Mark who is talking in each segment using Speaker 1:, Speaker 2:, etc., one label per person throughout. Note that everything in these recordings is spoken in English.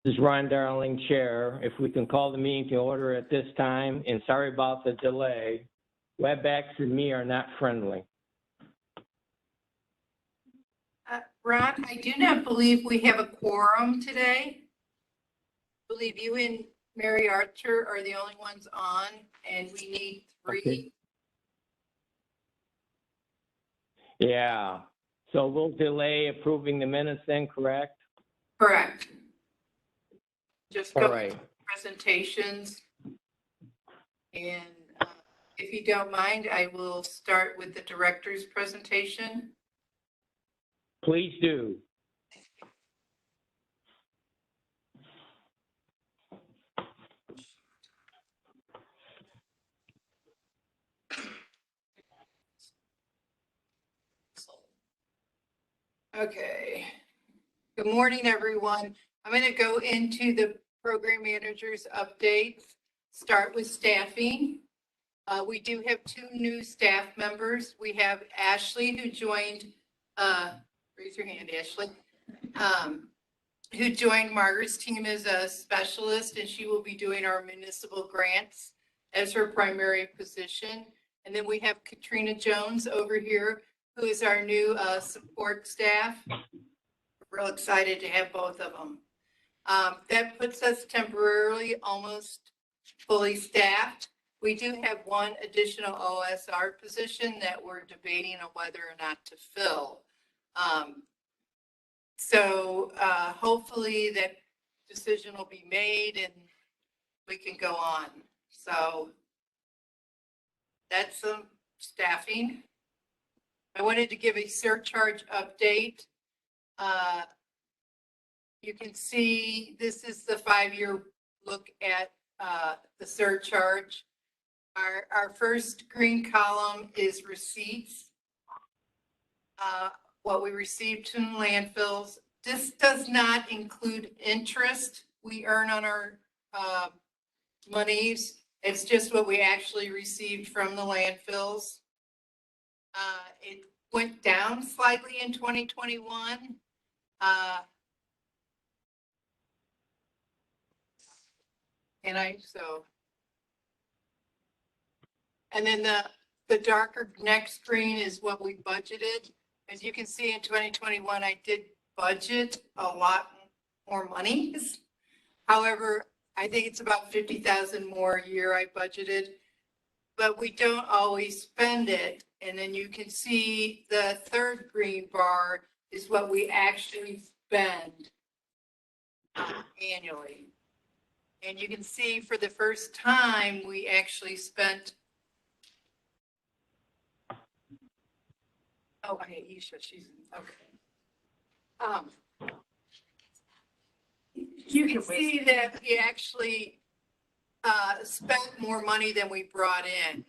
Speaker 1: This is Ron Darling, Chair. If we can call the meeting to order at this time, and sorry about the delay. WebEx and me are not friendly.
Speaker 2: Ron, I do not believe we have a quorum today. I believe you and Mary Archer are the only ones on, and we need 3.
Speaker 1: Okay. Yeah, so we'll delay approving the minutes then, correct?
Speaker 2: Correct. Just
Speaker 1: All
Speaker 2: go
Speaker 1: right.
Speaker 2: to presentations. And if you don't mind, I will start with the director's presentation.
Speaker 1: Please do.
Speaker 2: Okay. Good morning, everyone. I'm going to go into the program manager's updates. Start with staffing. We do have 2 new staff members. We have Ashley, who joined, raise your hand, Ashley, who joined Margaret's team as a specialist, and she will be doing our municipal grants as her primary position. And then we have Katrina Jones over here, who is our new support staff. We're real excited to have both of them. That puts us temporarily almost fully staffed. We do have 1 additional OSR position that we're debating on whether or not to fill. So hopefully that decision will be made and we can go on. So that's some staffing. I wanted to give a surcharge update. You can see this is the 5-year look at the surcharge. Our first green column is receipts, what we received from landfills. This does not include interest we earn on our monies. It's just what we actually received from the landfills. It went down slightly in 2021. And then the darker next green is what we budgeted. As you can see in 2021, I did budget a lot more monies. However, I think it's about 50,000 more a year I budgeted, but we don't always spend it. And then you can see the third green bar is what we actually spend annually. And you can see for the first time, we actually spent. Oh, hey, Isha, she's okay. You can see that we actually spent more money than we brought in.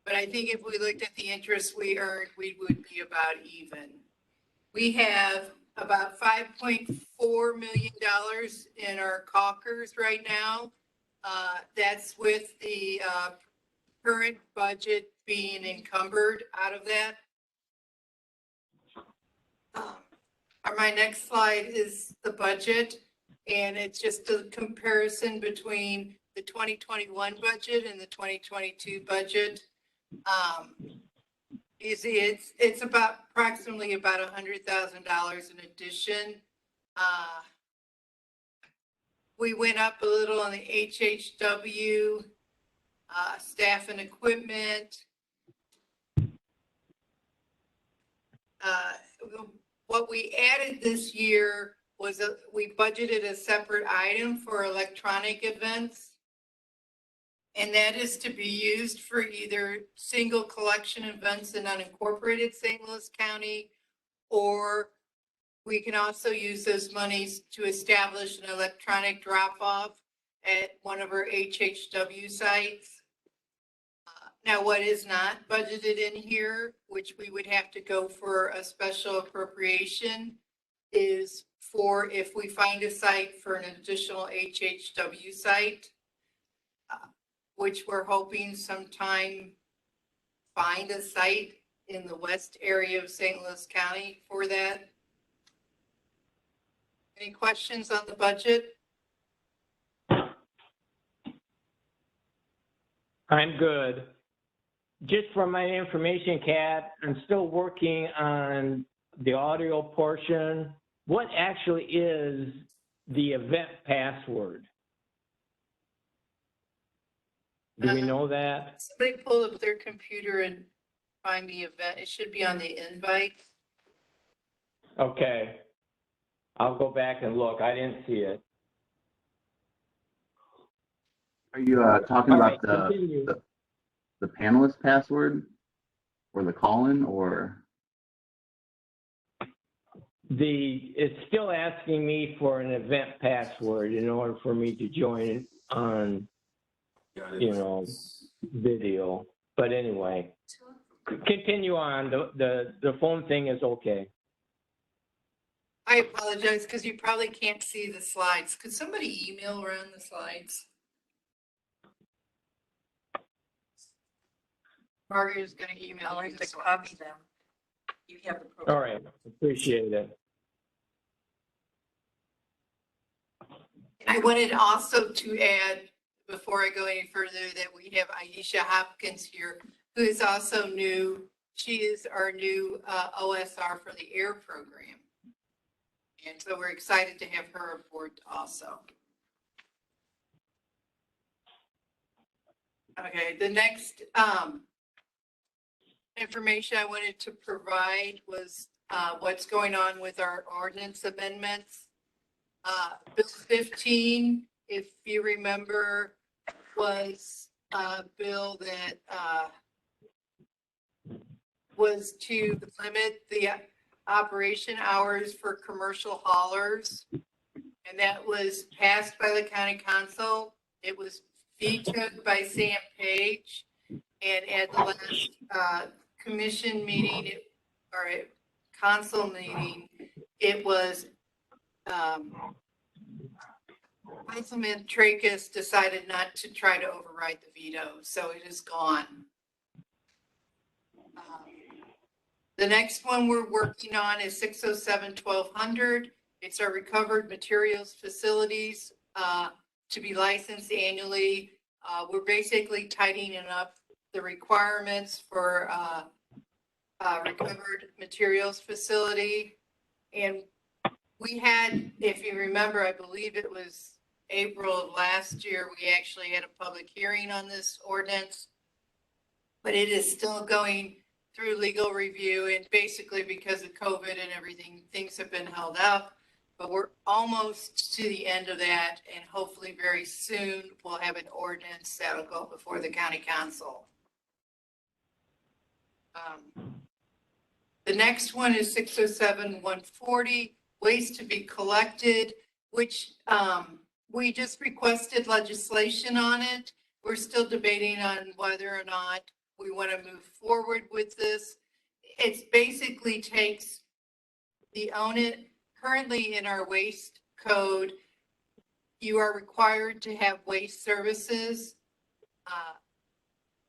Speaker 2: But I think if we looked at the interest we earned, we would be about even. We have about $5.4 million in our coffers right now. That's with the current budget being encumbered out of that. My next slide is the budget, and it's just a comparison between the 2021 budget and the 2022 budget. You see, it's approximately about $100,000 in addition. We went up a little on the HHW, staff and equipment. What we added this year was we budgeted a separate item for electronic events. And that is to be used for either single collection events in unincorporated St. Louis County, or we can also use those monies to establish an electronic drop-off at one of our HHW sites. Now, what is not budgeted in here, which we would have to go for a special appropriation, is for if we find a site for an additional HHW site, which we're hoping sometime find a site in the west area of St. Louis County for that. Any questions on the budget?
Speaker 1: I'm good. Just for my information, Kat, I'm still working on the audio portion. What actually is the event password? Do we know that?
Speaker 2: Somebody pull up their computer and find the event. It should be on the invite.
Speaker 1: Okay. I'll go back and look. I didn't see it.
Speaker 3: Are you talking
Speaker 1: All
Speaker 3: about
Speaker 1: right, continue.
Speaker 3: the panelist password or the call-in or?
Speaker 1: It's still asking me for an event password in order for me to join on, video. But anyway, continue on. The phone thing is okay.
Speaker 2: I apologize because you probably can't see the slides. Could somebody email around the slides? Margaret is going to email.
Speaker 4: I'll
Speaker 2: you
Speaker 4: have
Speaker 2: the
Speaker 4: to
Speaker 2: slides.
Speaker 4: copy them. You have the program.
Speaker 1: All right, appreciate it.
Speaker 2: I wanted also to add, before I go any further, that we have Aisha Hopkins here, who is also new. She is our new OSR for the AIR program. And so we're excited to have her aboard also. Okay, the next information I wanted to provide was what's going on with our ordinance amendments. Bill 15, if you remember, was a bill that was to limit the operation hours for commercial haulers. And that was passed by the county council. It was vetoed by Sam Page. And at the last commission meeting, or council meeting, it was Councilman Tracus decided not to try to override the veto, so it is gone. The next one we're working on is 607-1200. It's our recovered materials facilities to be licensed annually. We're basically tightening up the requirements for recovered materials facility. And we had, if you remember, I believe it was April of last year, we actually had a public hearing on this ordinance, but it is still going through legal review, and basically because of COVID and everything, things have been held up, but we're almost to the end of that, and hopefully very soon we'll have an ordinance that'll go before the county council. The next one is 607-140, waste to be collected, which we just requested legislation on it. We're still debating on whether or not we want to move forward with this. It basically takes the currently in our waste code, you are required to have waste services.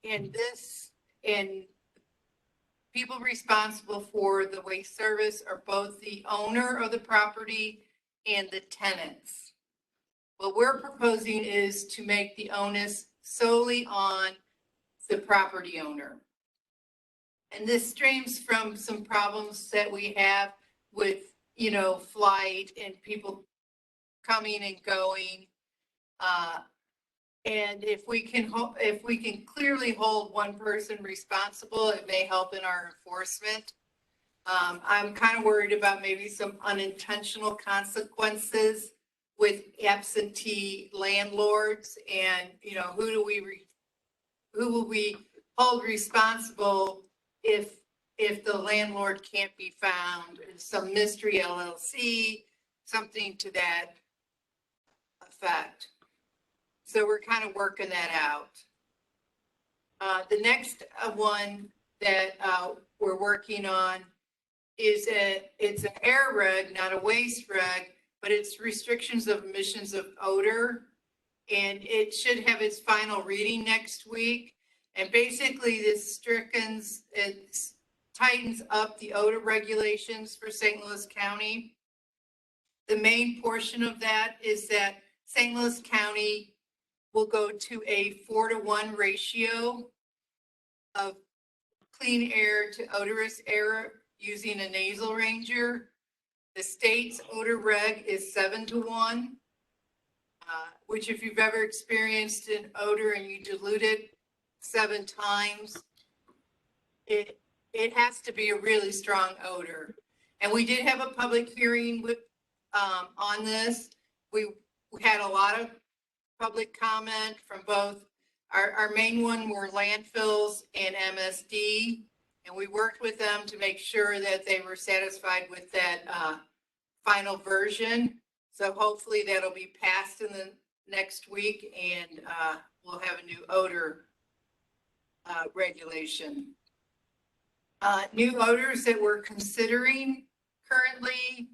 Speaker 2: And people responsible for the waste service are both the owner of the property and the tenants. What we're proposing is to make the onus solely on the property owner. And this streams from some problems that we have with, flight and people coming and going. And if we can clearly hold one person responsible, it may help in our enforcement. I'm kind of worried about maybe some unintentional consequences with absentee landlords, and who will we hold responsible if the landlord can't be found? Some mystery LLC, something to that effect. So we're kind of working that out. The next one that we're working on is it's an air reg, not a waste reg, but it's restrictions of emissions of odor. And it should have its final reading next week. And basically this tightens up the odor regulations for St. Louis County. The main portion of that is that St. Louis County will go to a 4-to-1 ratio of clean air to odorless air using a nasal ranger. The state's odor reg is 7-to-1, which if you've ever experienced an odor and you dilute it 7 times, it has to be a really strong odor. And we did have a public hearing with, on this. We had a lot of public comment from both, our main one were landfills and MSD. And we worked with them to make sure that they were satisfied with that final version. So hopefully that'll be passed in the next week, and we'll have a new odor regulation. New odors that we're considering currently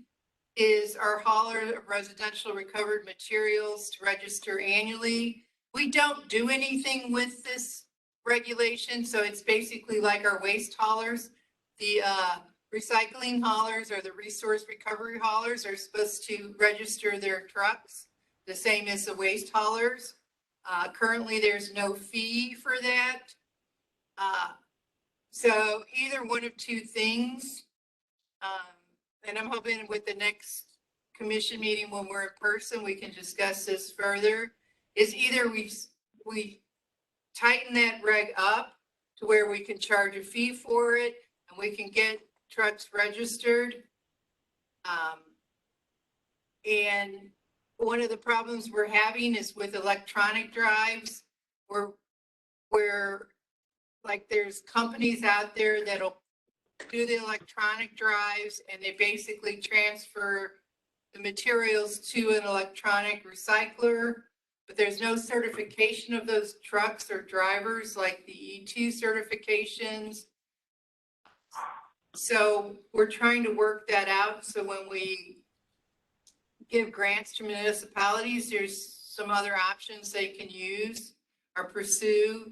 Speaker 2: is our hauler of residential recovered materials to register annually. We don't do anything with this regulation, so it's basically like our waste haulers. The recycling haulers or the resource recovery haulers are supposed to register their trucks, the same as the waste haulers. Currently, there's no fee for that. So either one of two things, and I'm hoping with the next commission meeting when we're in person, we can discuss this further, is either we tighten that reg up to where we can charge a fee for it and we can get trucks registered. And one of the problems we're having is with electronic drives, where like there's companies out there that'll do the electronic drives and they basically transfer the materials to an electronic recycler, but there's no certification of those trucks or drivers like the E2 certifications. So we're trying to work that out. So when we give grants to municipalities, there's some other options they can use or pursue.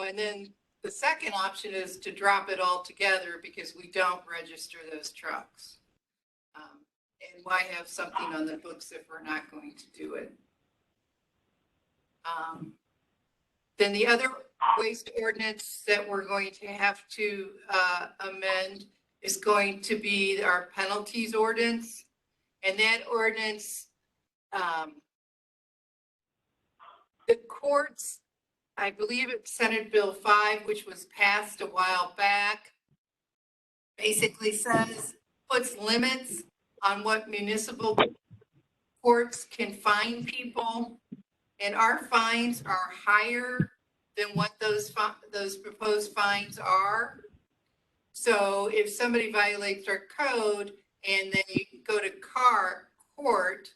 Speaker 2: And then the second option is to drop it all together because we don't register those trucks. And why have something on the books if we're not going to do it? Then the other waste ordinance that we're going to have to amend is going to be our penalties ordinance. And that ordinance, the courts, I believe it's Senate Bill 5, which was passed a while back, basically puts limits on what municipal courts can fine people. And our fines are higher than what those proposed fines are. So if somebody violates our code and they go to court,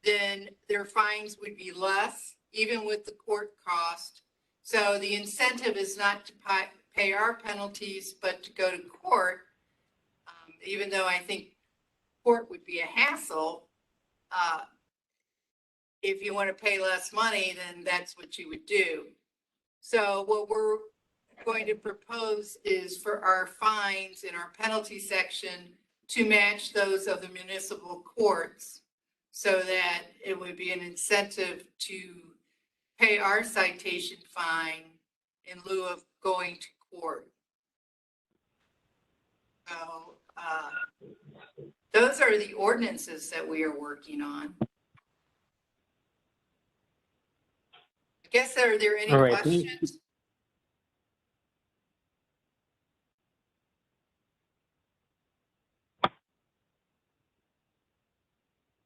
Speaker 2: then their fines would be less, even with the court cost. So the incentive is not to pay our penalties, but to go to court, even though I think court would be a hassle. If you want to pay less money, then that's what you would do. So what we're going to propose is for our fines in our penalty section to match those of the municipal courts, so that it would be an incentive to pay our citation fine in lieu of going to court. So those are the ordinances that we are working on. I guess, are there any
Speaker 1: All right.
Speaker 2: questions?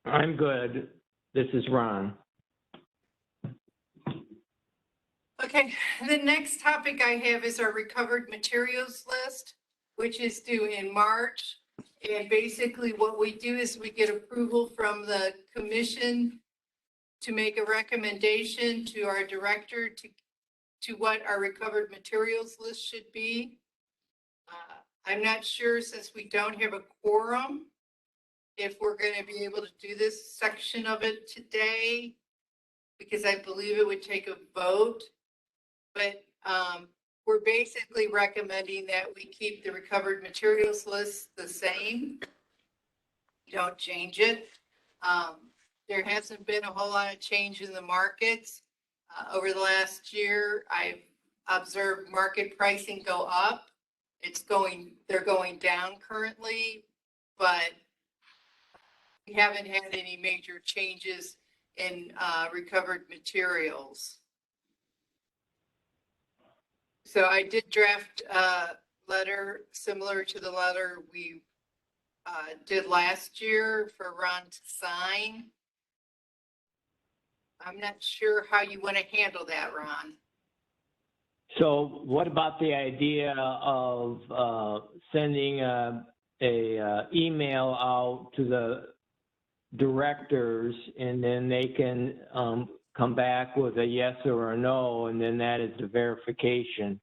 Speaker 1: I'm good. This is Ron.
Speaker 2: Okay, the next topic I have is our recovered materials list, which is due in March. And basically what we do is we get approval from the commission to make a recommendation to our director to what our recovered materials list should be. I'm not sure, since we don't have a quorum, if we're going to be able to do this section of it today, because I believe it would take a vote. But we're basically recommending that we keep the recovered materials list the same. Don't change it. there hasn't been a whole lot of change in the markets. Over the last year, I've observed market pricing go up. They're going down currently, but we haven't had any major changes in recovered materials. So I did draft a letter similar to the letter we did last year for Ron to sign. I'm not sure how you want to handle that, Ron.
Speaker 1: So what about the idea of sending a email out to the directors, and then they can come back with a yes or a no, and then that is the verification?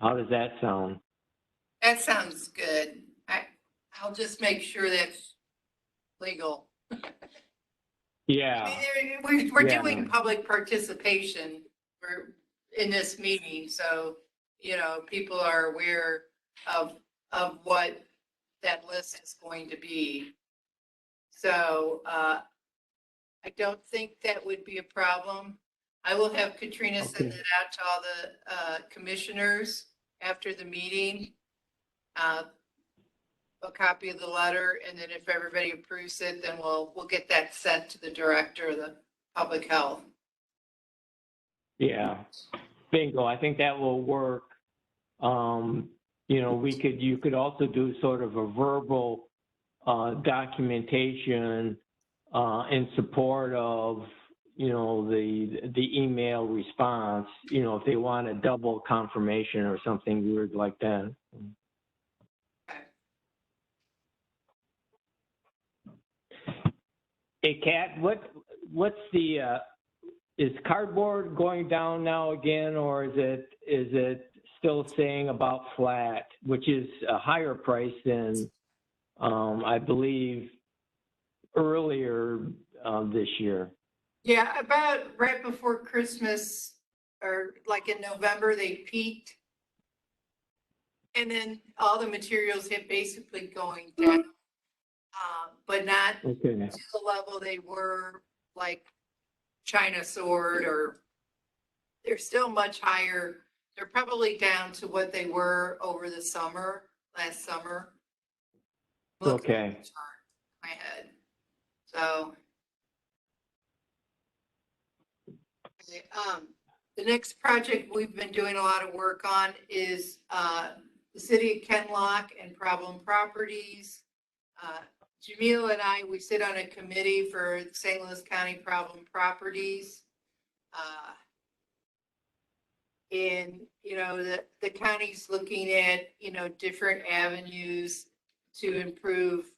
Speaker 1: How does that sound?
Speaker 2: That sounds good. I'll just make sure that's legal.
Speaker 1: Yeah.
Speaker 2: I mean, we're
Speaker 1: Yeah.
Speaker 2: doing public participation in this meeting, so, people are aware of what that list is going to be. So, I don't think that would be a problem. I will have Katrina send it out to all the commissioners after the meeting. A copy of the letter, and then if everybody approves it, then we'll get that sent to the director of the public health.
Speaker 1: Yeah, bingo. I think that will work. You could also do sort of a verbal documentation in support of, the email response, if they want a double confirmation or something weird like that. Hey, Kat, what's the, is cardboard going down now again, or is it still staying about flat, which is a higher price than, I believe, earlier this year?
Speaker 2: Yeah, about right before Christmas, or like in November, they peaked. And then all the materials have basically going down, but not
Speaker 1: Okay.
Speaker 2: to the level they were, like China sword, or they're still much higher. They're probably down to what they were over the last summer.
Speaker 1: Okay.
Speaker 2: My head. So. Okay, the next project we've been doing a lot of work on is the city of Kenlock and problem properties. Jamil and I, we sit on a committee for St. Louis County problem properties. And, the county's looking at, different avenues to improve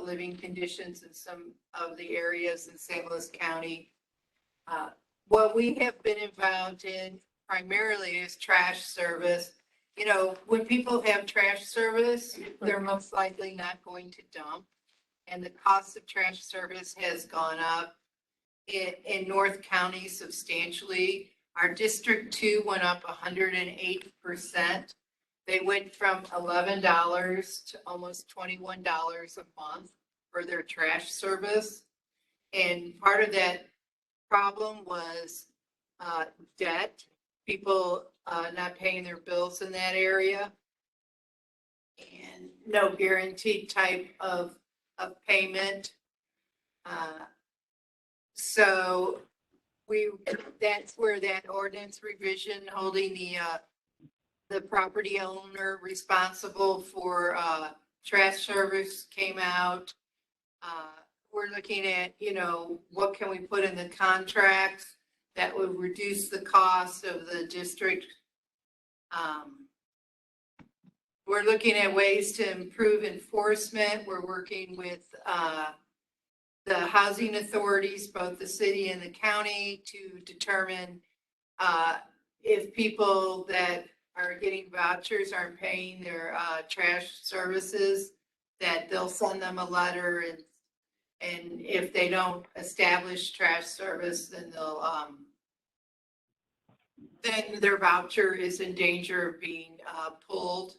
Speaker 2: living conditions in some of the areas in St. Louis County. What we have been involved in primarily is trash service. When people have trash service, they're most likely not going to dump. And the cost of trash service has gone up in North County substantially. Our District 2 went up 108%. They went from $11 to almost $21 a month for their trash service. And part of that problem was debt, people not paying their bills in that area, and no guaranteed type of payment. So that's where that ordinance revision holding the property owner responsible for trash service came out. We're looking at, what can we put in the contracts that would reduce the cost of the district. We're looking at ways to improve enforcement. We're working with the housing authorities, both the city and the county, to determine if people that are getting vouchers aren't paying their trash services, that they'll send them a letter, and if they don't establish trash service, then then their voucher is in danger of being pulled.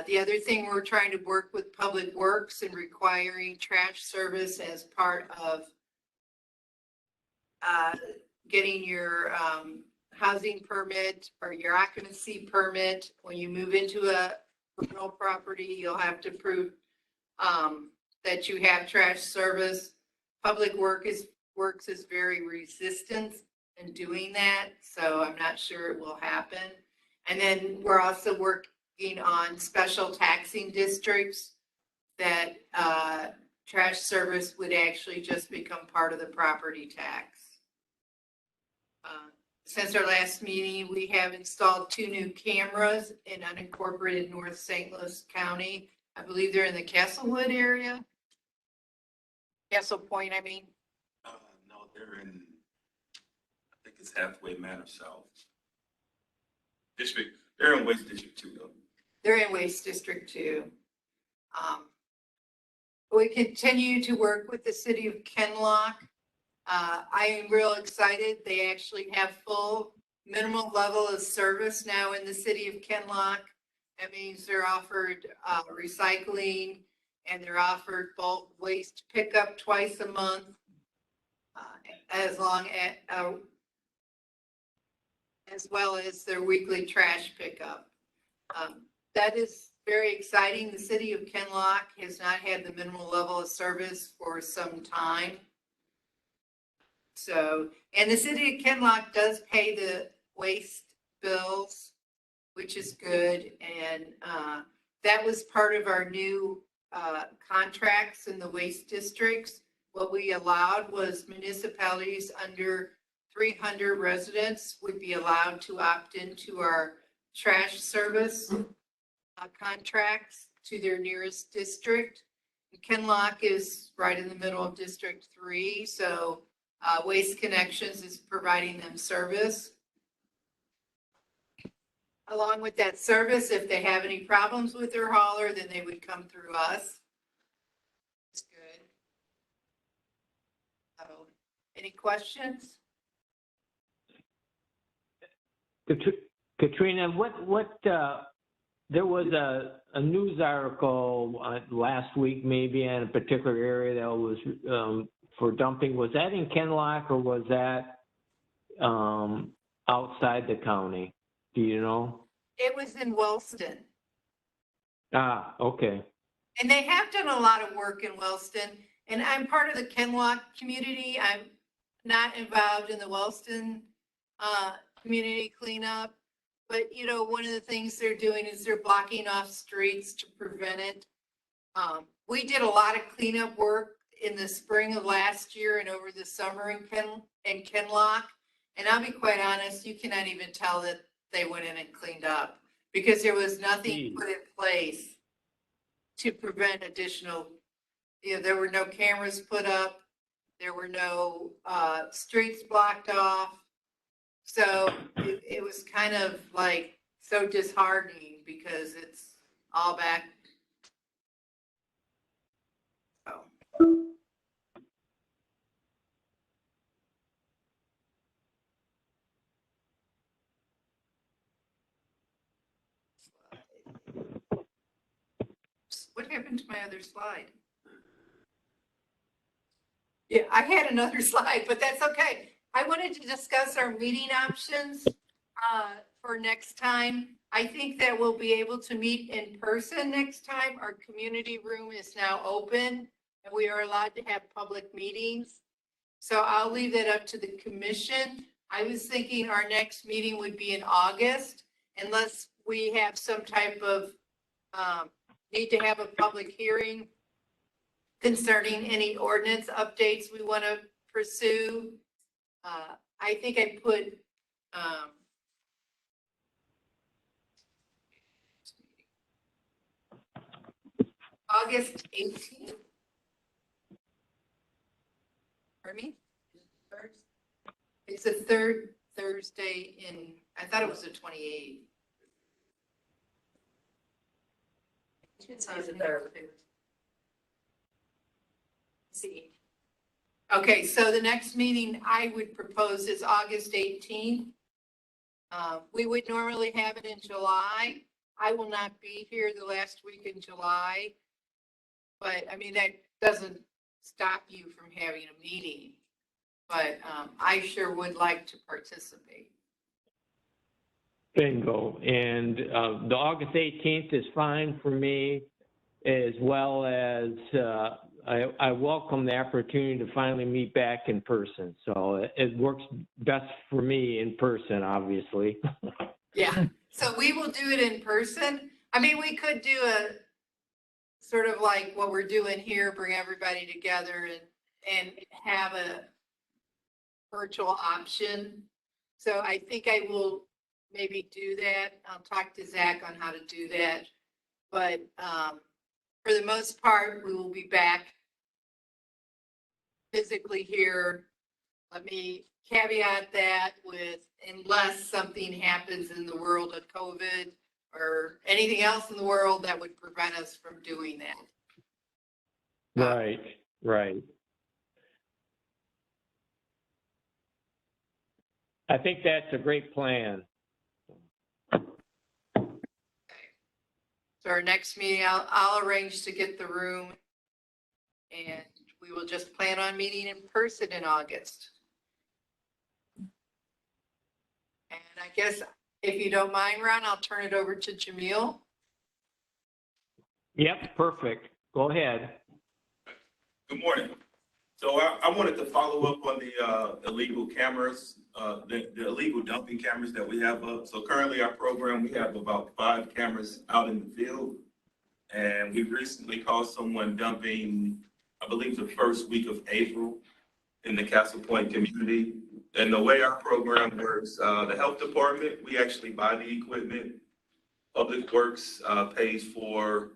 Speaker 2: The other thing, we're trying to work with Public Works and requiring trash service as part of getting your housing permit or your occupancy permit. When you move into a rental property, you'll have to prove that you have trash service. Public Works is very resistant in doing that, so I'm not sure it will happen. And then we're also working on special taxing districts that trash service would actually just become part of the property tax. Since our last meeting, we have installed 2 new cameras in unincorporated North St. Louis County. I believe they're in the Castlewood area. Castle Point, I mean.
Speaker 5: No, they're in, I think it's halfway Manor South. District, they're in Waste District 2 though.
Speaker 2: They're in Waste District 2. We continue to work with the city of Kenlock. I am real excited. They actually have full minimal level of service now in the city of Kenlock. That means they're offered recycling and they're offered bulk waste pickup twice a month, as well as their weekly trash pickup. That is very exciting. The city of Kenlock has not had the minimal level of service for some time. So, and the city of Kenlock does pay the waste bills, which is good. And that was part of our new contracts in the waste districts. What we allowed was municipalities under 300 residents would be allowed to opt into our trash service contracts to their nearest district. Kenlock is right in the middle of District 3, so Waste Connections is providing them service. Along with that service, if they have any problems with their hauler, then they would come through us. It's good. So, any questions?
Speaker 1: Katrina, there was a news article last week, maybe in a particular area that was for dumping. Was that in Kenlock or was that outside the county? Do you know?
Speaker 2: It was in Wellston.
Speaker 1: Ah, okay.
Speaker 2: And they have done a lot of work in Wellston. And I'm part of the Kenlock community. I'm not involved in the Wellston community cleanup. But, you know, one of the things they're doing is they're blocking off streets to prevent it. We did a lot of cleanup work in the spring of last year and over the summer in Kenlock. And I'll be quite honest, you cannot even tell that they went in and cleaned up because there was nothing put in place to prevent additional, you know, there were no cameras put up. There were no streets blocked off. So it was kind of like so disheartening because it's all back. So. What happened to my other slide? Yeah, I had another slide, but that's okay. I wanted to discuss our meeting options for next time. I think that we'll be able to meet in person next time. Our community room is now open and we are allowed to have public meetings. So I'll leave that up to the commission. I was thinking our next meeting would be in August unless we have some type of need to have a public hearing concerning any ordinance updates we want to pursue. I think I put August 18th. Pardon me? It's the third Thursday in, I thought it was the 28th.
Speaker 4: It's the third.
Speaker 2: See. Okay, so the next meeting I would propose is August 18th. We would normally have it in July. I will not be here the last week in July. But I mean, that doesn't stop you from having a meeting. but I sure would like to participate.
Speaker 1: Bingo. And the August 18th is fine for me, as well as I welcome the opportunity to finally meet back in person. So it works best for me in person, obviously.
Speaker 2: Yeah, so we will do it in person. I mean, we could do a sort of like what we're doing here, bring everybody together and have a virtual option. So I think I will maybe do that. I'll talk to Zach on how to do that. But for the most part, we will be back physically here. Let me caveat that with unless something happens in the world of COVID or anything else in the world that would prevent us from doing that.
Speaker 1: Right, right. I think that's a great plan.
Speaker 2: So our next meeting, I'll arrange to get the room and we will just plan on meeting in person in August. And I guess if you don't mind, Ron, I'll turn it over to Jamil.
Speaker 1: Yep, perfect. Go ahead.
Speaker 5: Good morning. So I wanted to follow up on the illegal cameras, the illegal dumping cameras that we have up. So currently our program, we have about 5 cameras out in the field. And we recently caught someone dumping, I believe the first week of April in the Castle Point community. And the way our program works, the health department, we actually buy the equipment. Public Works pays for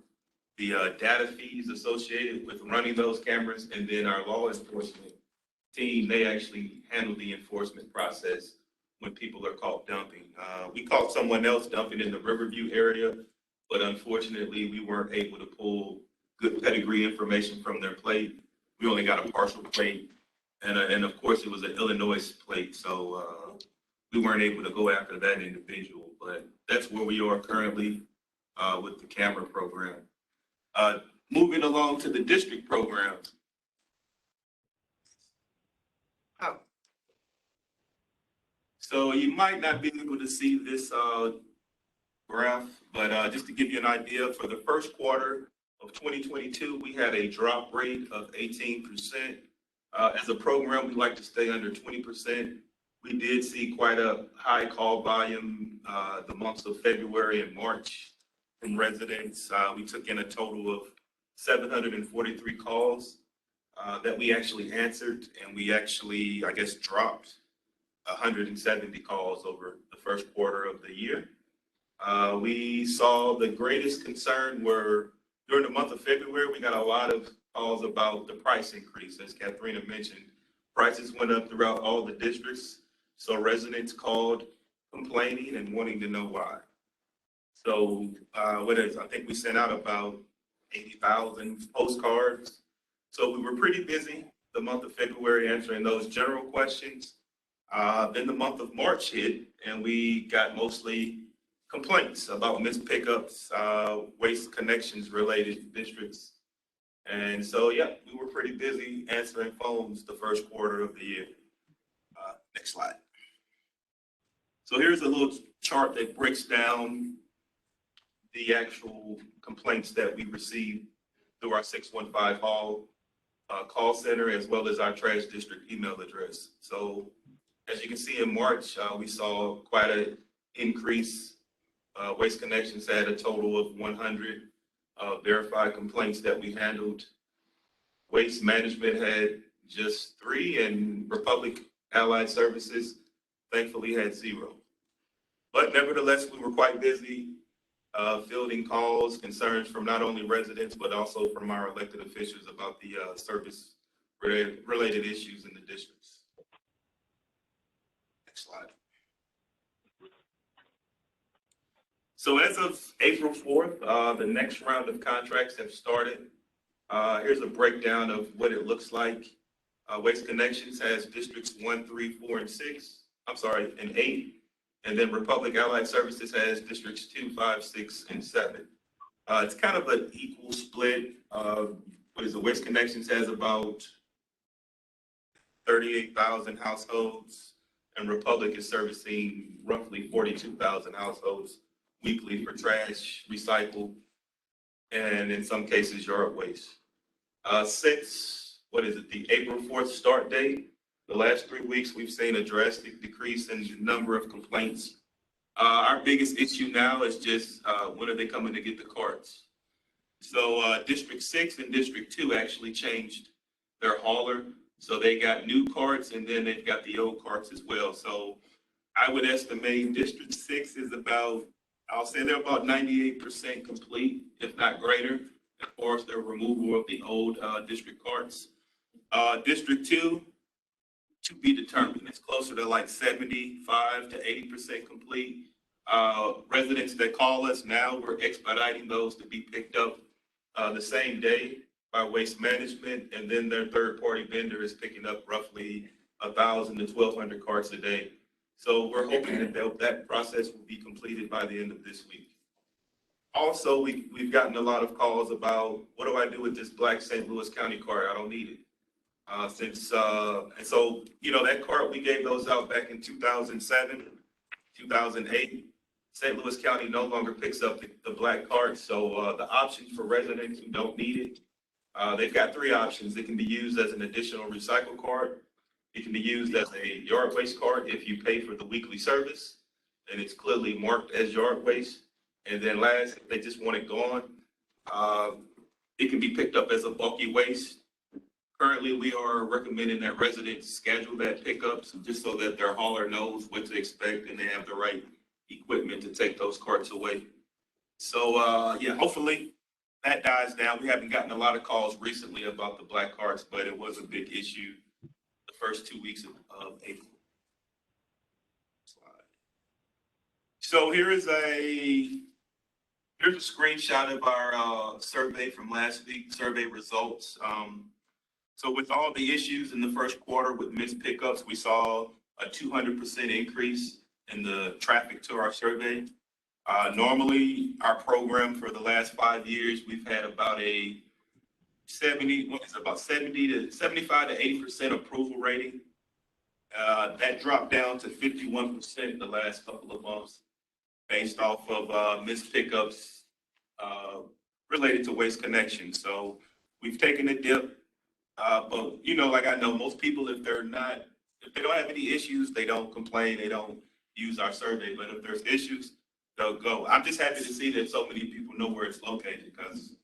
Speaker 5: the data fees associated with running those cameras, and then our law enforcement team, they actually handle the enforcement process when people are caught dumping. We caught someone else dumping in the Riverview area, but unfortunately we weren't able to pull good pedigree information from their plate. We only got a partial plate, and of course it was an Illinois plate, so we weren't able to go after that individual, but that's where we are currently with the camera program. Moving along to the district program.
Speaker 2: Oh.
Speaker 5: So you might not be able to see this graph, but just to give you an idea, for the first quarter of 2022, we had a drop rate of 18%. As a program, we like to stay under 20%. We did see quite a high call volume the months of February and March from residents. We took in a total of 743 calls that we actually answered, and we actually, I guess, dropped 170 calls over the first quarter of the year. We saw the greatest concern were during the month of February, we got a lot of calls about the price increase. As Katharina mentioned, prices went up throughout all the districts, so residents called complaining and wanting to know why. So I think we sent out about 80,000 postcards. So we were pretty busy the month of February answering those general questions. Then the month of March hit and we got mostly complaints about missed pickups, waste connections related districts. And so, yeah, we were pretty busy answering phones the first quarter of the year. Next slide. So here's a little chart that breaks down the actual complaints that we received through our 615 call center, as well as our trash district email address. So as you can see in March, we saw quite an increase. Waste Connections had a total of 100 verified complaints that we handled. Waste Management had just 3, and Republic Allied Services thankfully had 0. But nevertheless, we were quite busy fielding calls, concerns from not only residents, but also from our elected officials about the service related issues in the districts. Next slide. So as of April 4th, the next round of contracts have started. Here's a breakdown of what it looks like. Waste Connections has districts 1, 3, 4, and 6. I'm sorry, and 8. And then Republic Allied Services has districts 2, 5, 6, and 7. It's kind of an equal split. Waste Connections has about 38,000 households, and Republic is servicing roughly 42,000 households weekly for trash, recycle, and in some cases, yard waste. Since, the April 4th start date, the last 3 weeks, we've seen a drastic decrease in the number of complaints. Our biggest issue now is just, when are they coming to get the carts? So, District 6 and District 2 actually changed their hauler. So they got new carts and then they've got the old carts as well. So I would estimate District 6 is about, I'll say they're about 98% complete, if not greater, as far as the removal of the old district carts. District 2, to be determined. It's closer to like 75 to 80% complete. Residents that call us now, we're expediting those to be picked up the same day by Waste Management, and then their third-party vendor is picking up roughly 1,000 to 1,200 carts a day. So we're hoping that that process will be completed by the end of this week. Also, we've gotten a lot of calls about, what do I do with this black St. Louis County cart? I don't need it. And so, that cart, we gave those out back in 2007, 2008. St. Louis County no longer picks up the black cart. So the option for residents who don't need it, they've got 3 options. It can be used as an additional recycle cart. It can be used as a yard waste cart if you pay for the weekly service, and it's clearly marked as yard waste. And then last, if they just want it gone, it can be picked up as a bulky waste. Currently, we are recommending that residents schedule that pickup just so that their hauler knows what to expect and they have the right equipment to take those carts away. So, hopefully that dies down. We haven't gotten a lot of calls recently about the black carts, but it was a big issue the first 2 weeks of April. Slide. So here's a screenshot of our survey from last week, survey results. So with all the issues in the first quarter with missed pickups, we saw a 200% increase in the traffic to our survey. Normally, our program for the last 5 years, we've had about a 75 to 80% approval rating. That dropped down to 51% the last couple of months based off of missed pickups related to Waste Connection. So we've taken a dip, but like I know most people, if they don't have any issues, they don't complain, they don't use our survey. But if there's issues, they'll go. I'm just happy to see that so many people know where it's located because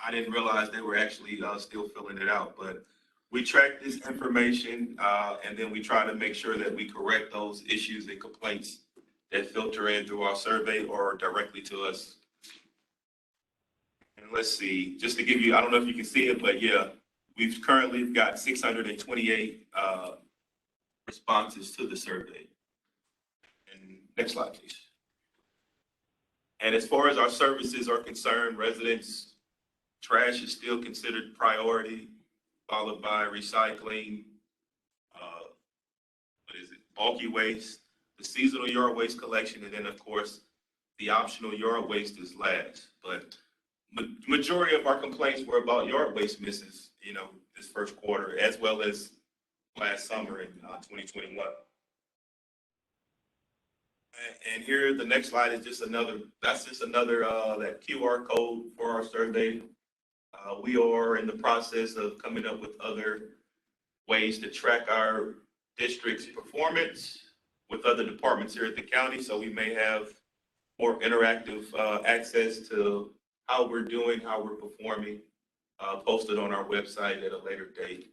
Speaker 5: I didn't realize they were actually still filling it out. But we track this information and then we try to make sure that we correct those issues and complaints that filter in through our survey or directly to us. And let's see, just to give you, I don't know if you can see it, but yeah, we've currently got 628 responses to the survey. And next slide, please. And as far as our services are concerned, residents, trash is still considered priority, followed by recycling, bulky waste, the seasonal yard waste collection, and then of course, the optional yard waste is last. But majority of our complaints were about yard waste misses, this first quarter, as well as last summer in 2021. And here, the next slide is just another, that QR code for our survey. We are in the process of coming up with other ways to track our district's performance with other departments here at the county. So we may have more interactive access to how we're doing, how we're performing, posted on our website at a later date.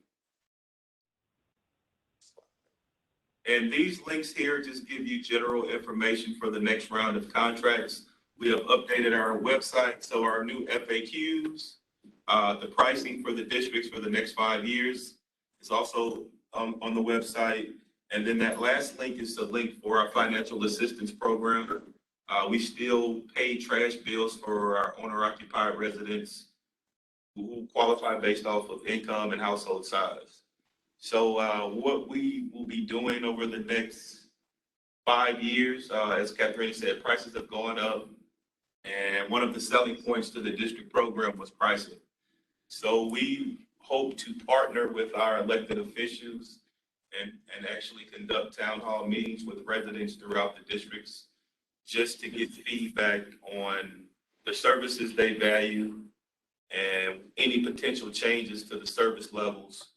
Speaker 5: And these links here just give you general information for the next round of contracts. We have updated our website, so our new FAQs, the pricing for the districts for the next 5 years is also on the website. And then that last link is the link for our financial assistance program. We still pay trash bills for our owner-occupied residents who qualify based off of income and household size. So what we will be doing over the next 5 years, as Catherine said, prices have gone up. And one of the selling points to the district program was pricing. So we hope to partner with our elected officials and actually conduct town hall meetings with residents throughout the districts just to get feedback on the services they value and any potential changes to the service levels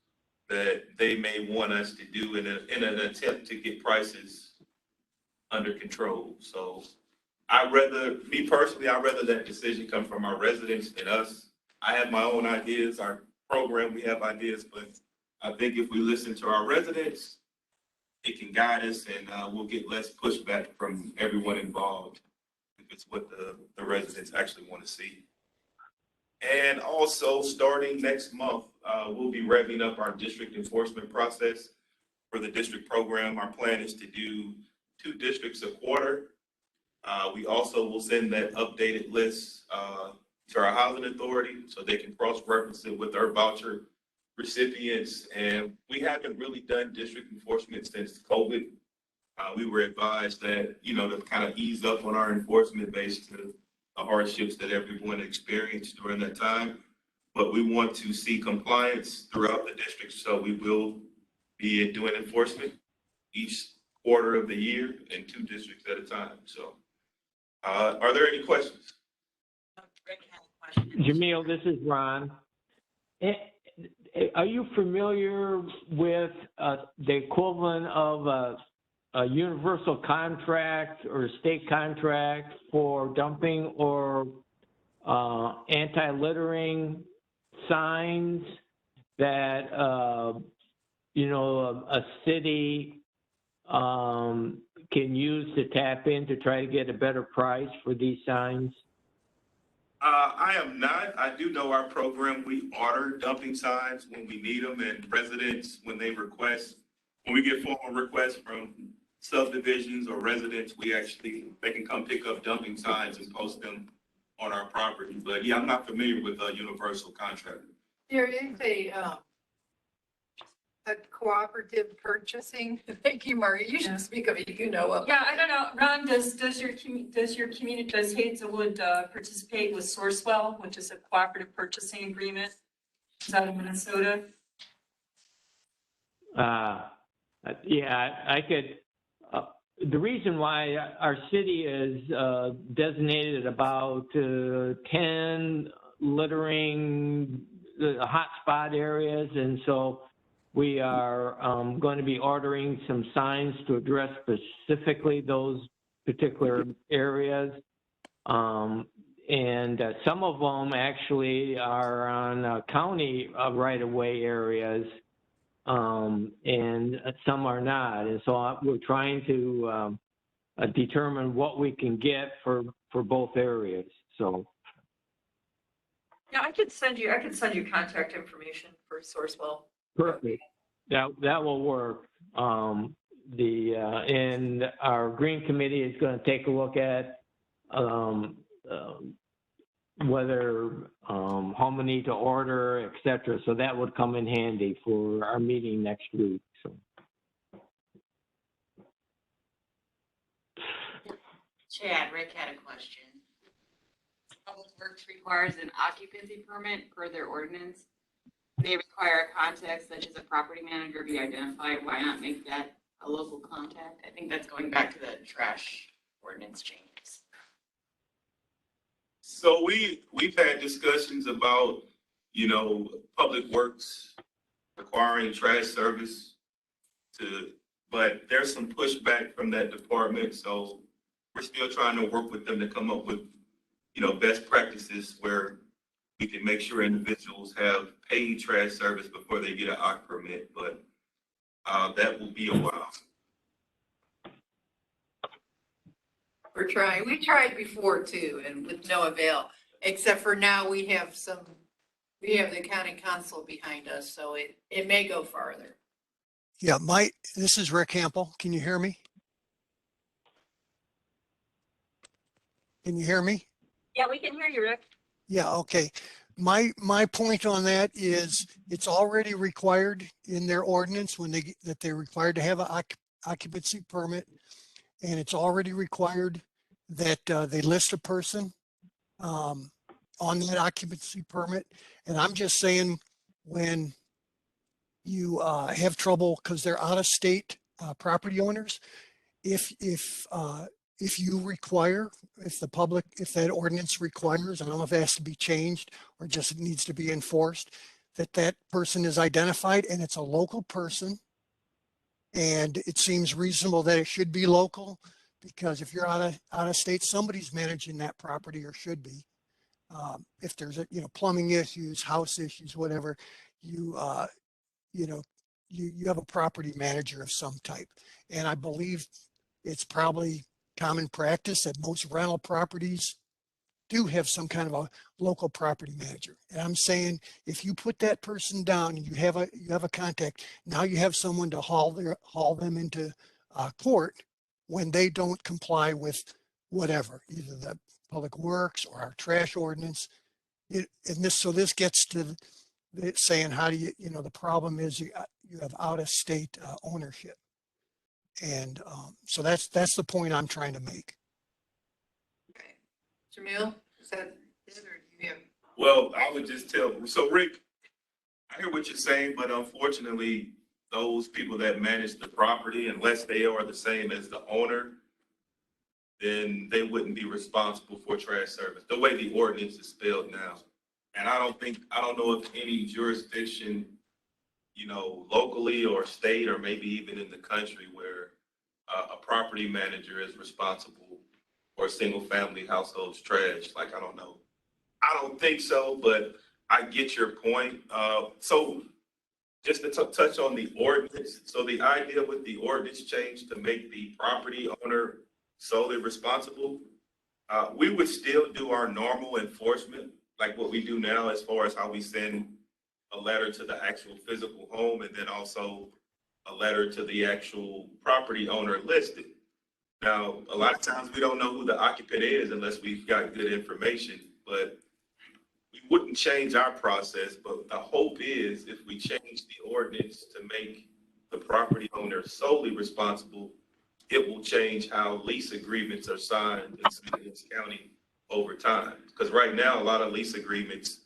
Speaker 5: that they may want us to do in an attempt to get prices under control. So me personally, I'd rather that decision come from our residents than us. I have my own ideas, our program, we have ideas, but I think if we listen to our residents, it can guide us and we'll get less pushback from everyone involved if it's what the residents actually want to see. And also, starting next month, we'll be revving up our district enforcement process for the district program. Our plan is to do 2 districts a quarter. We also will send that updated list to our housing authority so they can cross-reference it with our voucher recipients. And we haven't really done district enforcement since COVID. We were advised that, to kind of ease up on our enforcement based on the hardships that everyone experienced during that time. But we want to see compliance throughout the district, so we will be doing enforcement each quarter of the year in 2 districts at a time. So are there any questions?
Speaker 4: Rick had a question.
Speaker 1: Jamil, this is Ron. Are you familiar with the equivalent of a universal contract or state contract for dumping or anti-littering signs that, a city can use to tap in to try to get a better price for these signs?
Speaker 5: I am not. I do know our program, we order dumping signs when we need them, and residents, when we get formal requests from subdivisions or residents, they can come pick up dumping signs and post them on our property. But yeah, I'm not familiar with a universal contract.
Speaker 2: There is a cooperative purchasing. Thank you, Maria. You should speak of it. You know of.
Speaker 4: Yeah, I don't know. Ron, does Hazelwood participate with Sourcewell, which is a cooperative purchasing agreement? Is that in Minnesota?
Speaker 1: Yeah, I could. The reason why our city is designated about 10 littering hotspot areas, and so we are going to be ordering some signs to address specifically those particular areas. And some of them actually are on county right-of-way areas, and some are not. And so we're trying to determine what we can get for both areas. So.
Speaker 4: Yeah, I could send you contact information for Sourcewell.
Speaker 1: Perfect. That will work. And our green committee is going to take a look at whether how many to order, et cetera. So that would come in handy for our meeting next week. So.
Speaker 6: Chad, Rick had a question. Public Works requires an occupancy permit per their ordinance. They require a contact such as a property manager be identified. Why not make that a local contact? I think that's going back to the trash ordinance changes.
Speaker 5: So we've had discussions about, Public Works requiring trash service but there's some pushback from that department. So we're still trying to work with them to come up with, best practices where we can make sure individuals have paid trash service before they get an OC permit, but that will be a while.
Speaker 2: We're trying. We tried before too, and with no avail, except for now we have the county council behind us, so it may go farther.
Speaker 7: Yeah, this is Rick Campbell. Can you hear me? Can you hear me?
Speaker 4: Yeah, we can hear you, Rick.
Speaker 7: Yeah, okay. My point on that is it's already required in their ordinance that they're required to have an occupancy permit, and it's already required that they list a person on that occupancy permit. And I'm just saying, when you have trouble because they're out of state property owners, if you require, if that ordinance requires, I don't know if it has to be changed or just it needs to be enforced, that person is identified and it's a local person. And it seems reasonable that it should be local, because if you're out of state, somebody's managing that property or should be. If there's plumbing issues, house issues, whatever, you have a property manager of some type. And I believe it's probably common practice that most rental properties do have some kind of a local property manager. And I'm saying, if you put that person down and you have a contact, now you have someone to haul them into court when they don't comply with whatever, either the public works or our trash ordinance. So this gets to saying, how do the problem is you have out of state ownership. And so that's the point I'm trying to make.
Speaker 2: Okay. Jamil, is that it, or do you have?
Speaker 5: Well, I would just so Rick, I hear what you're saying, but unfortunately, those people that manage the property, unless they are the same as the owner, then they wouldn't be responsible for trash service, the way the ordinance is spelled now. And I don't know if any jurisdiction, locally or state, or maybe even in the country, where a property manager is responsible for a single family household's trash. Like, I don't know. I don't think so, but I get your point. So just to touch on the ordinance. So the idea with the ordinance change to make the property owner solely responsible, we would still do our normal enforcement, like what we do now, as far as how we send a letter to the actual physical home, and then also a letter to the actual property owner listed. Now, a lot of times we don't know who the occupant is unless we've got good information, but we wouldn't change our process. But the hope is, if we change the ordinance to make the property owner solely responsible, it will change how lease agreements are signed in St. Louis County over time. Because right now, a lot of lease agreements,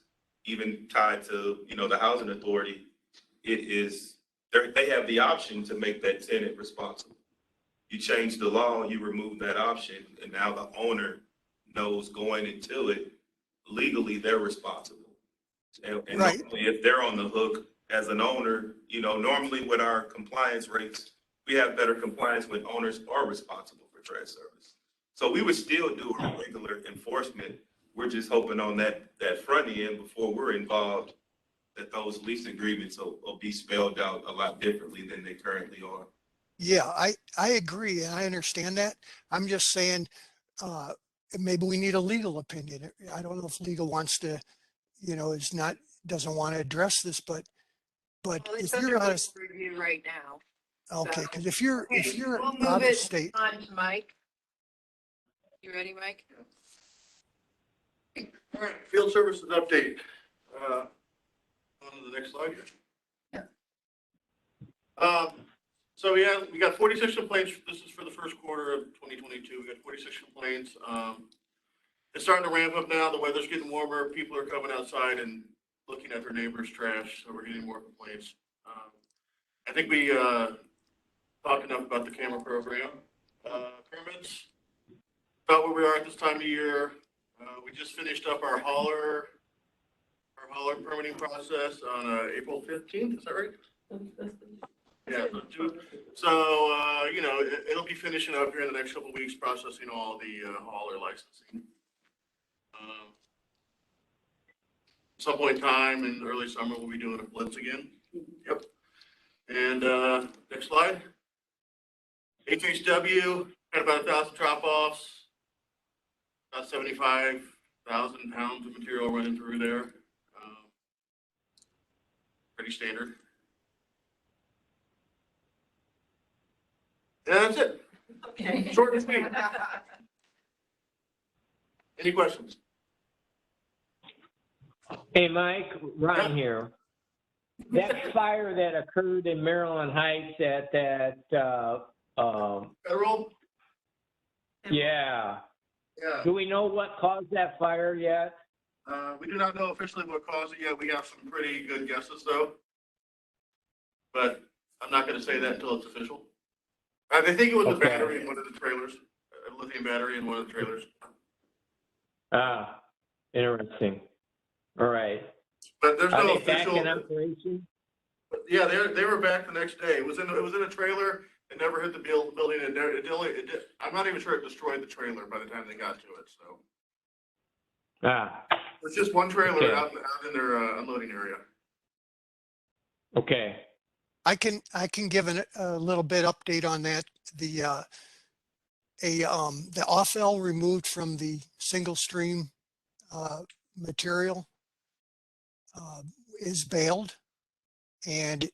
Speaker 5: even tied to, the housing authority, they have the option to make that tenant responsible. You change the law, you remove that option, and now the owner knows going into it, legally they're responsible. And
Speaker 7: Right.
Speaker 5: Normally, if they're on the hook as an owner, normally with our compliance rates, we have better compliance when owners are responsible for trash service. So we would still do our regular enforcement. We're just hoping on that front end, before we're involved, that those lease agreements will be spelled out a lot differently than they currently are.
Speaker 7: Yeah, I agree, and I understand that. I'm just saying, maybe we need a legal opinion. I don't know if legal wants to, doesn't want to address this, but
Speaker 2: Well,
Speaker 7: if
Speaker 2: it's under
Speaker 7: you're out of,
Speaker 2: review right now.
Speaker 7: okay,
Speaker 2: so-
Speaker 7: because if you're
Speaker 2: We'll move
Speaker 7: out of
Speaker 2: it
Speaker 7: state,
Speaker 2: on to Mike. You ready, Mike?
Speaker 8: All right, field services update. On to the next slide here.
Speaker 2: Yeah.
Speaker 8: So we got 46 complaints. This is for the first quarter of 2022. We got 46 complaints. It's starting to ramp up now. The weather's getting warmer. People are coming outside and looking at their neighbors' trash, so we're getting more complaints. I think we talked enough about the camera program. Permits, about where we are at this time of year. We just finished up our hauler permitting process on April 15th. Is that right? Yeah. So, it'll be finishing up here in the next couple of weeks, processing all the hauler licensing. Some point in time in early summer, we'll be doing a blitz again. Yep. And next slide. HHW had about 1,000 drop-offs, about 75,000 pounds of material running through there. Pretty standard. And that's it.
Speaker 4: Okay.
Speaker 8: Short and sweet. Any questions?
Speaker 1: Hey, Mike, Ron
Speaker 8: Yeah.
Speaker 1: here. That fire that occurred in Maryland Heights at
Speaker 8: Federal?
Speaker 1: yeah.
Speaker 8: Yeah.
Speaker 1: Do we know what caused that fire yet?
Speaker 8: We do not know officially what caused it yet. We have some pretty good guesses though. But I'm not gonna say that until it's official. They think it was a
Speaker 1: Okay.
Speaker 8: battery in one of the trailers, a lithium battery in one of the trailers.
Speaker 1: Ah, interesting. All right.
Speaker 8: But there's
Speaker 1: Are
Speaker 8: no
Speaker 1: they back
Speaker 8: official.
Speaker 1: in operation?
Speaker 8: Yeah, they were back the next day. It was in a trailer. It never hit the building. I'm not even sure it destroyed the trailer by the time they got to it. So
Speaker 1: Ah,
Speaker 8: it's just one trailer
Speaker 1: Okay.
Speaker 8: out in their unloading area.
Speaker 1: okay.
Speaker 7: I can give a little bit update on that. The off-L removed from the single stream material is bailed, and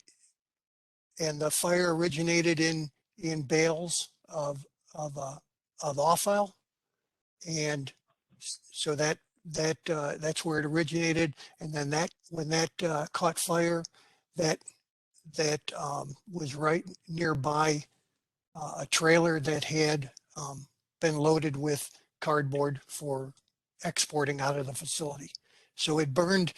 Speaker 7: the fire originated in bales of off-L, and so that's where it originated. And then when that caught fire, that was right nearby a trailer that had been loaded with cardboard for exporting out of the facility. So it burned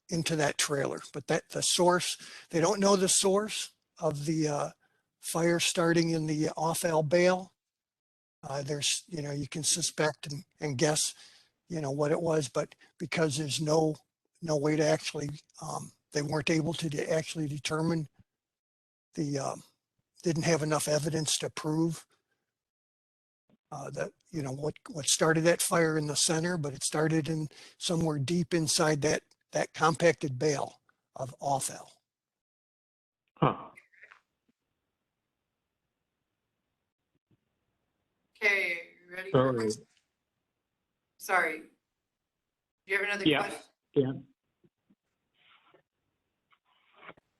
Speaker 7: into that trailer, but the source, they don't know the source of the fire starting in the off-L bale. There's, you can suspect and guess, what it was, but because there's no way to actually, they weren't able to actually determine didn't have enough evidence to prove that, what started that fire in the center, but it started in somewhere deep inside that compacted bale of off-L.
Speaker 1: Huh.
Speaker 2: Okay, you ready
Speaker 1: All
Speaker 2: for
Speaker 1: right.
Speaker 2: questions? Sorry. Do you have another
Speaker 1: Yeah.
Speaker 2: question?
Speaker 1: Yeah.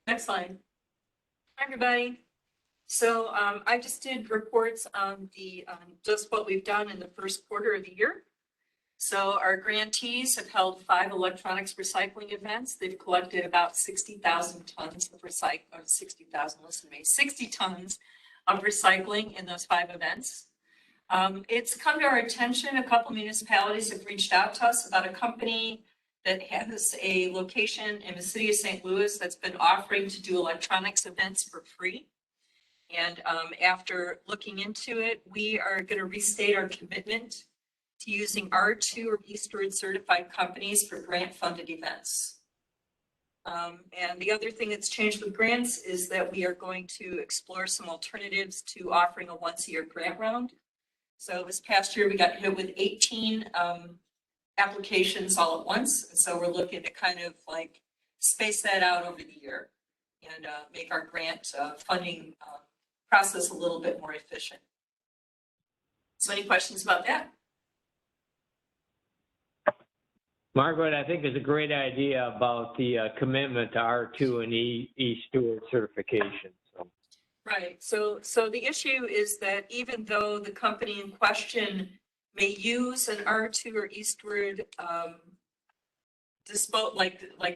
Speaker 4: Next slide. Hi, everybody. So I just did reports on just what we've done in the first quarter of the year. So our grantees have held 5 electronics recycling events. They've collected about 60,000 tons of 60,000, listen to me, 60 tons of recycling in those 5 events. It's come to our attention, a couple municipalities have reached out to us about a company that has a location in the city of St. Louis that's been offering to do electronics events for free. And after looking into it, we are going to restate our commitment to using R2 or Eastward certified companies for grant funded events. And the other thing that's changed with grants is that we are going to explore some alternatives to offering a once-a-year grant round. So this past year, we got hit with 18 applications all at once. And so we're looking to kind of like space that out over the year and make our grant funding process a little bit more efficient. So any questions about that?
Speaker 1: Margaret, I think it's a great idea about the commitment to R2 and E-Steward certification. So.
Speaker 4: Right. So the issue is that even though the company in question may use an R2 or Eastward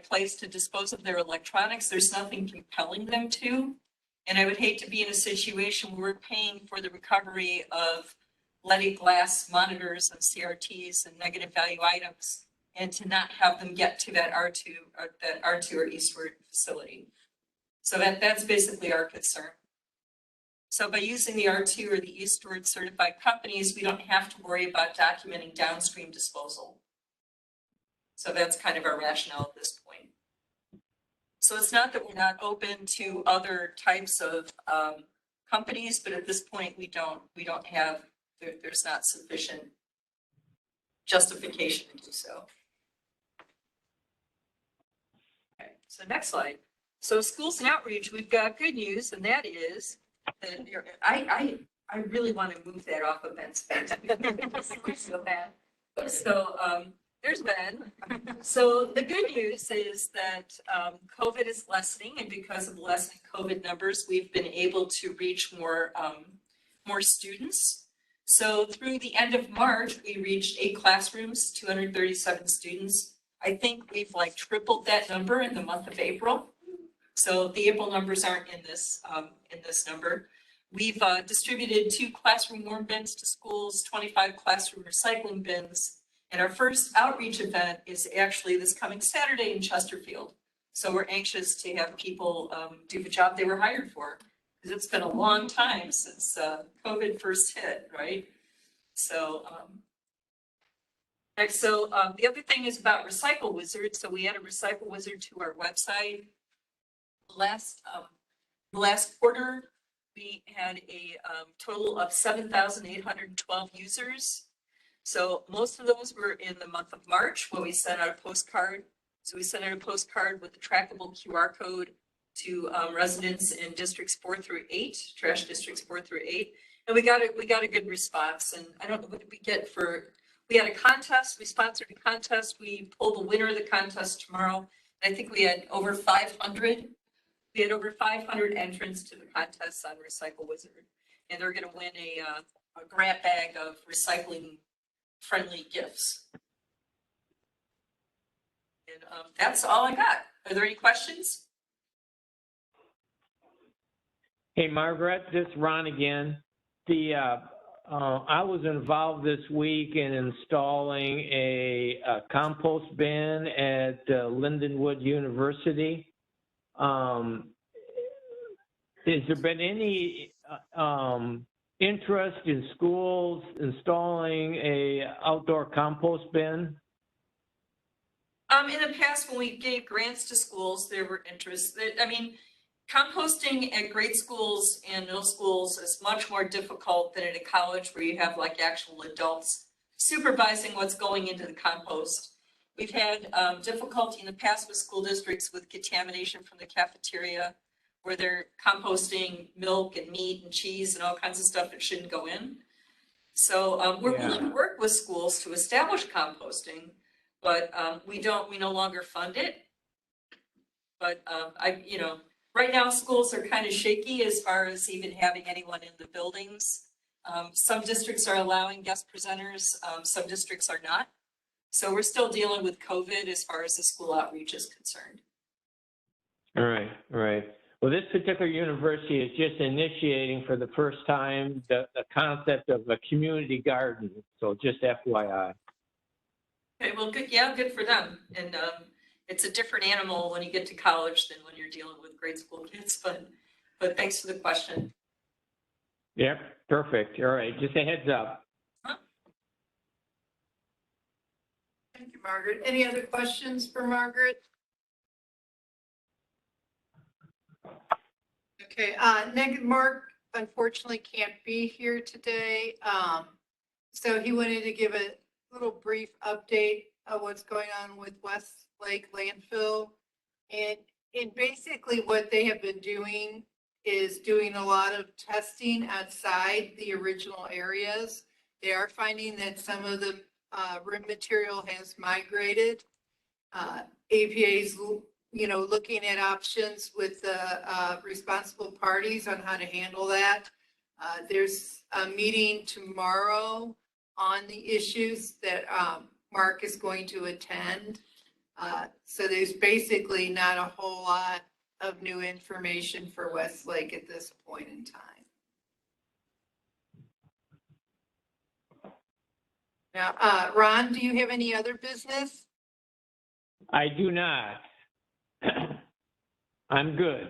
Speaker 4: place to dispose of their electronics, there's nothing compelling them to. And I would hate to be in a situation where we're paying for the recovery of leaded glass monitors and CRTs and negative value items, and to not have them get to that R2 or Eastward facility. So that's basically our concern. So by using the R2 or the Eastward certified companies, we don't have to worry about documenting downstream disposal. So that's kind of our rationale at this point. So it's not that we're not open to other types of companies, but at this point we don't have, there's not sufficient justification to do so. Okay, so next slide. So schools and outreach, we've got good news, and that is that I really want to move that off of Ben's page. So bad. So there's Ben. So the good news is that COVID is lessening, and because of lessening COVID numbers, we've been able to reach more students. So through the end of March, we reached 8 classrooms, 237 students. I think we've like tripled that number in the month of April. So the April numbers aren't in this number. We've distributed 2 classroom warm bins to schools, 25 classroom recycling bins, And our first outreach event is actually this coming Saturday in Chesterfield. So we're anxious to have people do the job they were hired for, because it's been a long time since COVID first hit, right? So, the other thing is about Recycle Wizard. So we added Recycle Wizard to our website. Last quarter, we had a total of 7,812 users. So most of those were in the month of March when we sent out a postcard. So we sent out a postcard with a trackable QR code to residents in districts 4 through 8, trash districts 4 through 8. And we got a good response. And I don't know what did we get for, we had a contest, we sponsored a contest. We pulled the winner of the contest tomorrow. And I think we had over 500. We had over 500 entrants to the contest on Recycle Wizard. And they're gonna win a grant bag of recycling friendly gifts. And that's all I got. Are there any questions?
Speaker 1: Hey, Margaret, this is Ron again. I was involved this week in installing a compost bin at Lindenwood University. Has there been any interest in schools installing a outdoor compost bin?
Speaker 4: In the past, when we gave grants to schools, there were interests. I mean, composting at grade schools and middle schools is much more difficult than at a college where you have like actual adults supervising what's going into the compost. We've had difficulty in the past with school districts with contamination from the cafeteria, where they're composting milk and meat and cheese and all kinds of stuff that shouldn't go in. So we're willing to work with schools to establish composting, but we no longer fund it. But right now schools are kind of shaky as far as even having anyone in the buildings. Some districts are allowing guest presenters, some districts are not. So we're still dealing with COVID as far as the school outreach is concerned.
Speaker 1: All right, all right. Well, this particular university is just initiating for the first time the concept of a community garden. So just FYI.
Speaker 4: Okay, well, good. Yeah, good for them. And it's a different animal when you get to college than when you're dealing with grade school kids. But thanks for the question.
Speaker 1: Yep, perfect. All right, just a heads up.
Speaker 2: Thank you, Margaret. Any other questions for Margaret? Okay, Mark unfortunately can't be here today. So he wanted to give a little brief update of what's going on with Westlake landfill. And basically what they have been doing is doing a lot of testing outside the original areas. They are finding that some of the rim material has migrated. APA's looking at options with the responsible parties on how to handle that. There's a meeting tomorrow on the issues that Mark is going to attend. So there's basically not a whole lot of new information for Westlake at this point in time. Now, Ron, do you have any other business?
Speaker 1: I do not. I'm good.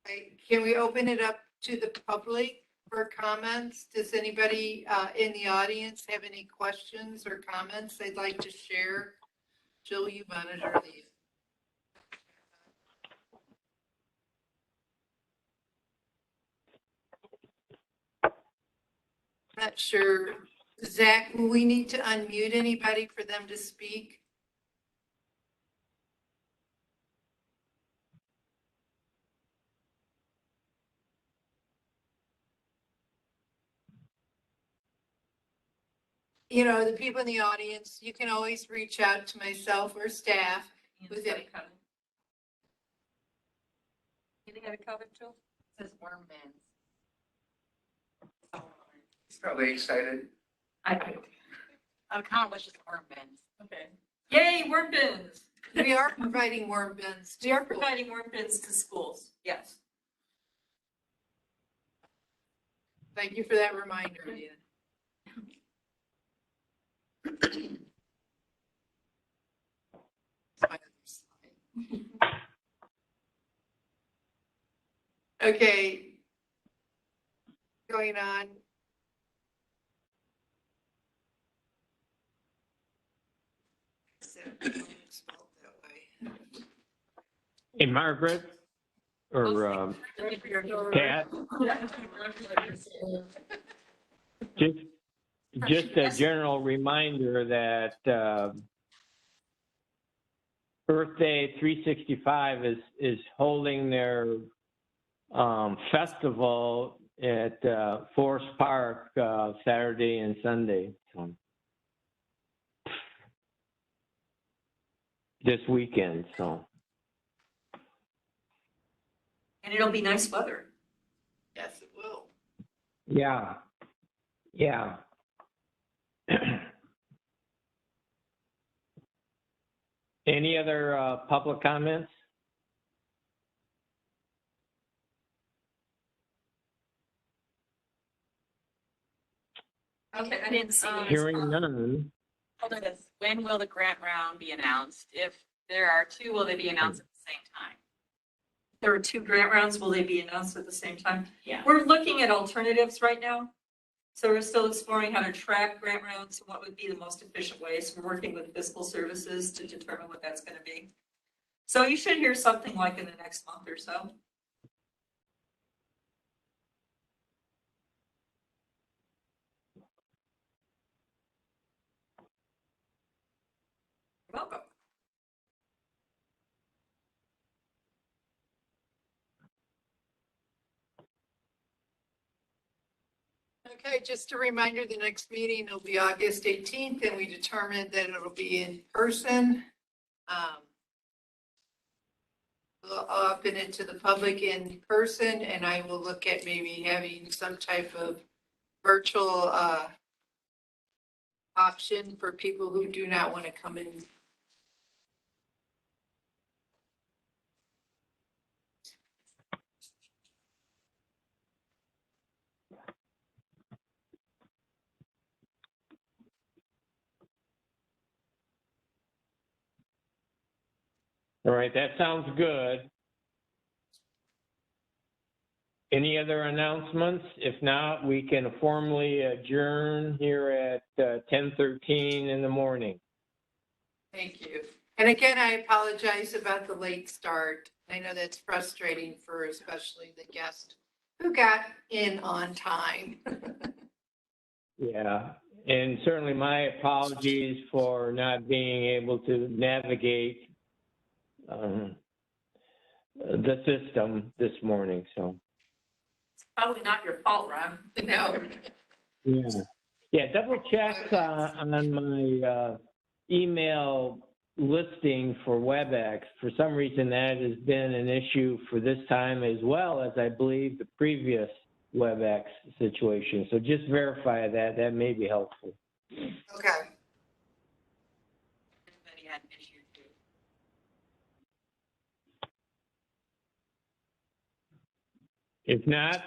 Speaker 2: Okay, can we open it up to the public for comments? Does anybody in the audience have any questions or comments they'd like to share? Jill, you monitor these. Not sure. Zach, will we need to unmute anybody for them to speak? The people in the audience, you can always reach out to myself or staff with any comment.
Speaker 4: Anything got a comment, Jill?
Speaker 6: It says worm bins.
Speaker 9: He's probably excited.
Speaker 6: I comment was just worm bins.
Speaker 4: Okay. Yay, worm bins.
Speaker 2: We are providing worm bins.
Speaker 4: We are providing worm bins to schools. Yes.
Speaker 2: Thank you for that reminder, Leah. Okay. Going on. Spelled that way.
Speaker 1: Hey, Margaret, or Pat, just a general reminder that Earth Day 365 is holding their festival at Forest Park Saturday and Sunday. So this weekend, so.
Speaker 4: And it'll be nice weather.
Speaker 2: Yes, it will.
Speaker 1: Yeah. Yeah. Any other public comments?
Speaker 4: Okay, I didn't see.
Speaker 1: Hearing none.
Speaker 6: Hold on, when will the grant round be announced? If there are two, will they be announced at the same time?
Speaker 4: There are 2 grant rounds. Will they be announced at the same time?
Speaker 6: Yeah.
Speaker 4: We're looking at alternatives right now. So we're still exploring how to track grant rounds and what would be the most efficient ways. We're working with fiscal services to determine what that's going to be. So you should hear something like in the next month or so. You're welcome.
Speaker 2: Okay, just a reminder, the next meeting will be August 18th, and we determined that it'll be in person. We'll open it to the public in person, and I will look at maybe having some type of virtual option for people who do not want to come in.
Speaker 1: All right, that sounds good. Any other announcements? If not, we can formally adjourn here at 10:13 in the morning.
Speaker 2: Thank you. And again, I apologize about the late start. I know that's frustrating for especially the guest who got in on time.
Speaker 1: Yeah, and certainly my apologies for not being able to navigate the system this morning, so.
Speaker 4: Probably not your fault, Ron.
Speaker 2: No.
Speaker 1: Yeah, double check on my email listing for WebEx. For some reason, that has been an issue for this time as well as I believe the previous WebEx situation. So just verify that. That may be helpful.
Speaker 2: Okay.
Speaker 6: Everybody had an issue too.
Speaker 1: If not,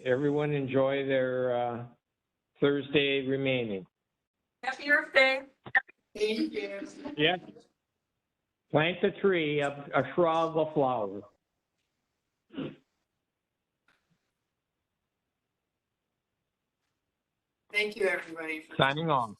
Speaker 1: everyone enjoy their Thursday remaining.
Speaker 4: Happy Earth Day.
Speaker 2: Thank you.
Speaker 1: Yeah. Plant a tree, a shrub, a flower.
Speaker 2: Thank you, everybody.
Speaker 1: Signing off.